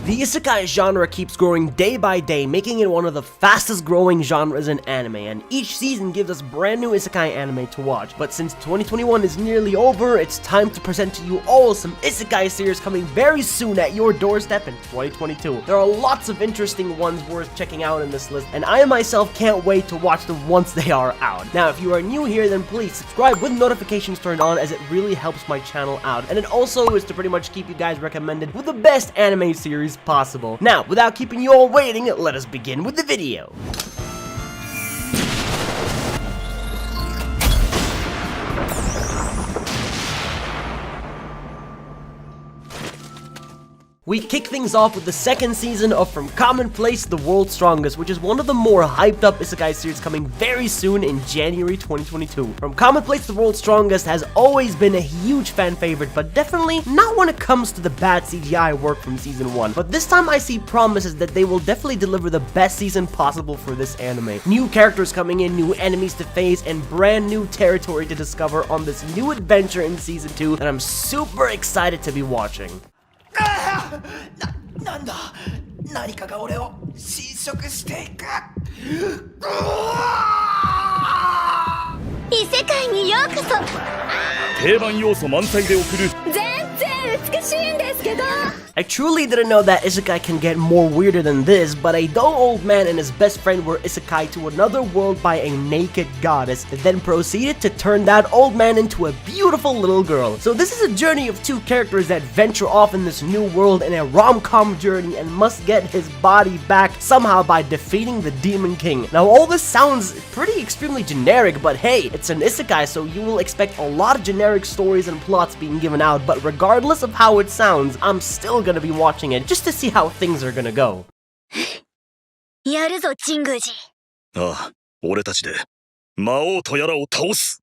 The isekai genre keeps growing day by day, making it one of the fastest growing genres in anime, and each season gives us brand new isekai anime to watch. But since 2021 is nearly over, it's time to present to you all some isekai series coming very soon at your doorstep in 2022. There are lots of interesting ones worth checking out in this list, and I myself can't wait to watch them once they are out. Now, if you are new here, then please subscribe with notifications turned on, as it really helps my channel out, and it also is to pretty much keep you guys recommended with the best anime series possible. Now, without keeping you all waiting, let us begin with the video. We kick things off with the second season of From Commonplace to the World's Strongest, which is one of the more hyped up isekai series coming very soon in January 2022. From Commonplace to the World's Strongest has always been a huge fan favorite, but definitely not when it comes to the bad CGI work from season 1. But this time I see promises that they will definitely deliver the best season possible for this anime. New characters coming in, new enemies to face, and brand new territory to discover on this new adventure in season 2 that I'm super excited to be watching. なんだ何かが俺を侵食していく異世界にようこそ定番要素満載で送る全然美しいんですけど I truly didn't know that isekai can get more weirder than this, but a dull old man and his best friend were isekai to another world by a naked goddess, that then proceeded to turn that old man into a beautiful little girl. So this is a journey of two characters that venture off in this new world in a rom-com journey and must get his body back somehow by defeating the Demon King. Now all this sounds pretty extremely generic, but hey, it's an isekai, so you will expect a lot of generic stories and plots being given out, but regardless of how it sounds, I'm still gonna be watching it just to see how things are gonna go. やるぞ神宮寺ああ、俺たちで魔王とやらを倒す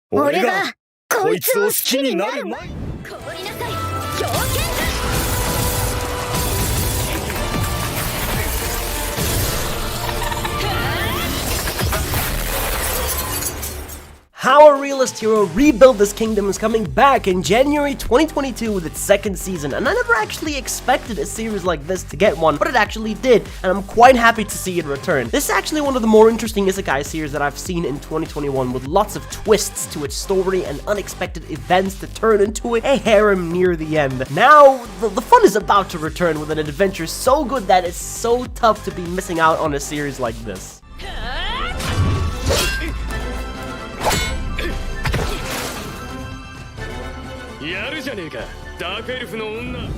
俺がこいつを好きになる前に凍りなさい狂犬 How a realist hero rebuilt this kingdom is coming back in January 2022 with its second season, and I never actually expected a series like this to get one, but it actually did, and I'm quite happy to see it return. This is actually one of the more interesting isekai series that I've seen in 2021, with lots of twists to its story and unexpected events to turn into a harem near the end. Now, the fun is about to return with an adventure so good that it's so tough to be missing out on a series like this. やるじゃねえかダークエルフの女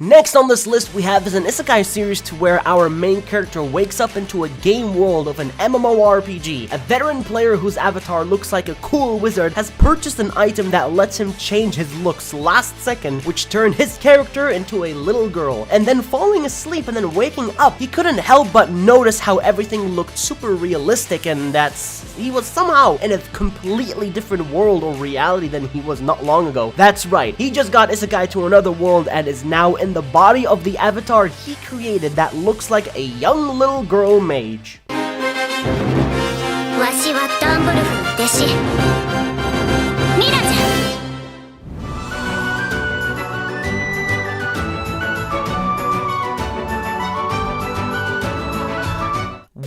Next on this list we have is an isekai series to where our main character wakes up into a game world of an MMORPG. A veteran player whose avatar looks like a cool wizard has purchased an item that lets him change his looks last second, which turned his character into a little girl. And then falling asleep and then waking up, he couldn't help but notice how everything looked super realistic and that he was somehow in a completely different world or reality than he was not long ago. That's right, he just got isekai to another world and is now in the body of the avatar he created that looks like a young little girl mage. わしはダンブルフの弟子ミラちゃん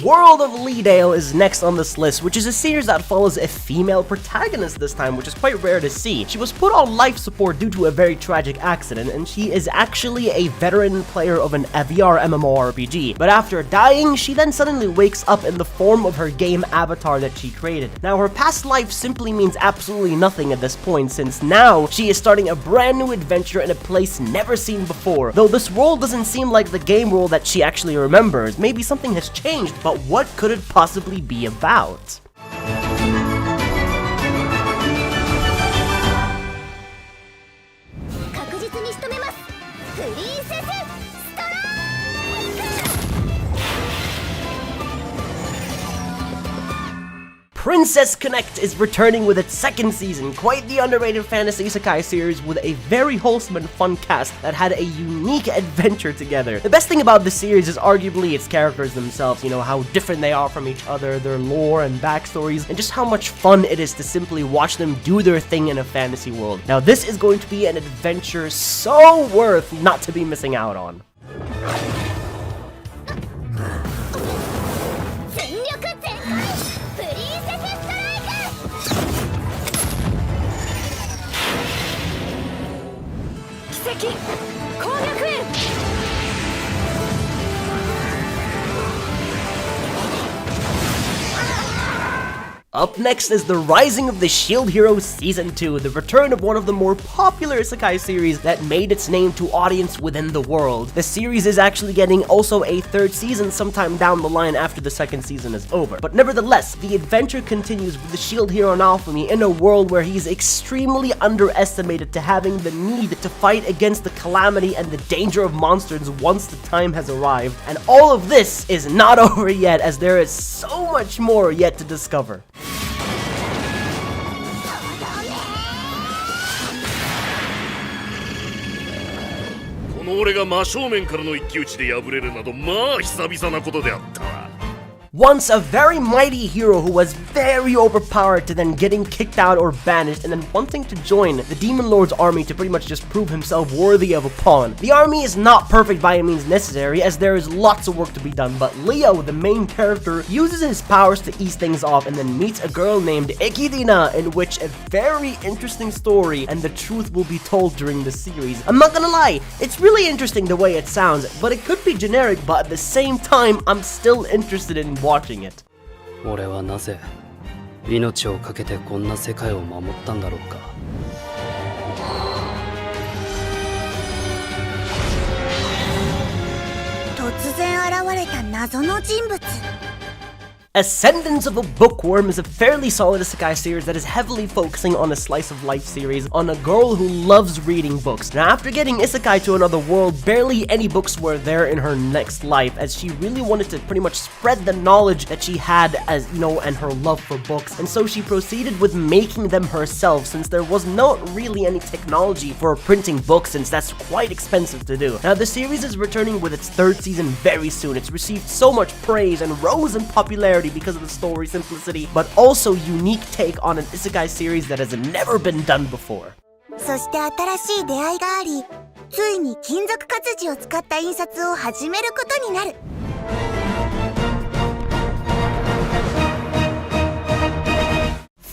World of Leedale is next on this list, which is a series that follows a female protagonist this time, which is quite rare to see. She was put on life support due to a very tragic accident, and she is actually a veteran player of an VR MMORPG. But after dying, she then suddenly wakes up in the form of her game avatar that she created. Now, her past life simply means absolutely nothing at this point, since now she is starting a brand new adventure in a place never seen before. Though this world doesn't seem like the game world that she actually remembers. Maybe something has changed, but what could it possibly be about? Princess Connect is returning with its second season, quite the underrated fantasy isekai series with a very wholesome and fun cast that had a unique adventure together. The best thing about this series is arguably its characters themselves, you know, how different they are from each other, their lore and backstories, and just how much fun it is to simply watch them do their thing in a fantasy world. Now this is going to be an adventure so worth not to be missing out on. Up next is the Rising of the Shield Hero Season 2, the return of one of the more popular isekai series that made its name to audience within the world. The series is actually getting also a third season sometime down the line after the second season is over. But nevertheless, the adventure continues with the Shield Hero Naofumi in a world where he's extremely underestimated to having the need to fight against the calamity and the danger of monsters once the time has arrived. And all of this is not over yet, as there is so much more yet to discover. 俺が真正面からの一騎打ちで敗れるなどまあ久々なことであったわ。 Once a very mighty hero who was very overpowered to then getting kicked out or banished and then wanting to join the Demon Lord's army to pretty much just prove himself worthy of a pawn. The army is not perfect by any means necessary, as there is lots of work to be done, but Leo, the main character, uses his powers to ease things off and then meets a girl named Ekidina, in which a very interesting story and the truth will be told during the series. I'm not gonna lie, it's really interesting the way it sounds, but it could be generic, but at the same time, I'm still interested in watching it. 俺はなぜ命を懸けてこんな世界を守ったんだろうか。突然現れた謎の人物。 Ascendance of a Bookworm is a fairly solid isekai series that is heavily focusing on a slice of life series on a girl who loves reading books. Now after getting isekai to another world, barely any books were there in her next life, as she really wanted to pretty much spread the knowledge that she had, as you know, and her love for books. And so she proceeded with making them herself, since there was not really any technology for printing books, since that's quite expensive to do. Now the series is returning with its third season very soon. It's received so much praise and rose in popularity because of the story simplicity, but also unique take on an isekai series that has never been done before. そして新しい出会いがあり、ついに金属活字を使った印刷を始めることになる。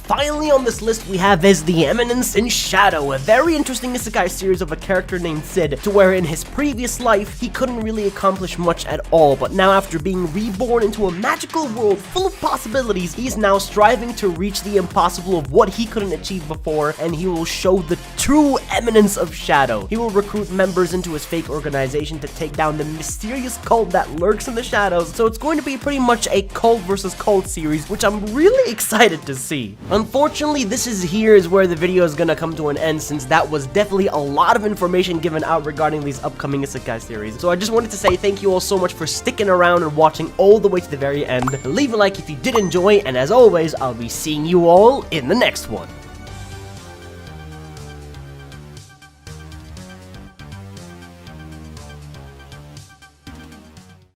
Finally on this list we have is The Eminence in Shadow, a very interesting isekai series of a character named Sid, to where in his previous life he couldn't really accomplish much at all, but now after being reborn into a magical world full of possibilities, he is now striving to reach the impossible of what he couldn't achieve before, and he will show the true eminence of Shadow. He will recruit members into his fake organization to take down the mysterious cult that lurks in the shadows, so it's going to be pretty much a cult versus cult series, which I'm really excited to see. Unfortunately, this is where the video is gonna come to an end, since that was definitely a lot of information given out regarding these upcoming isekai series. So I just wanted to say thank you all so much for sticking around and watching all the way to the very end. Leave a like if you did enjoy, and as always, I'll be seeing you all in the next one.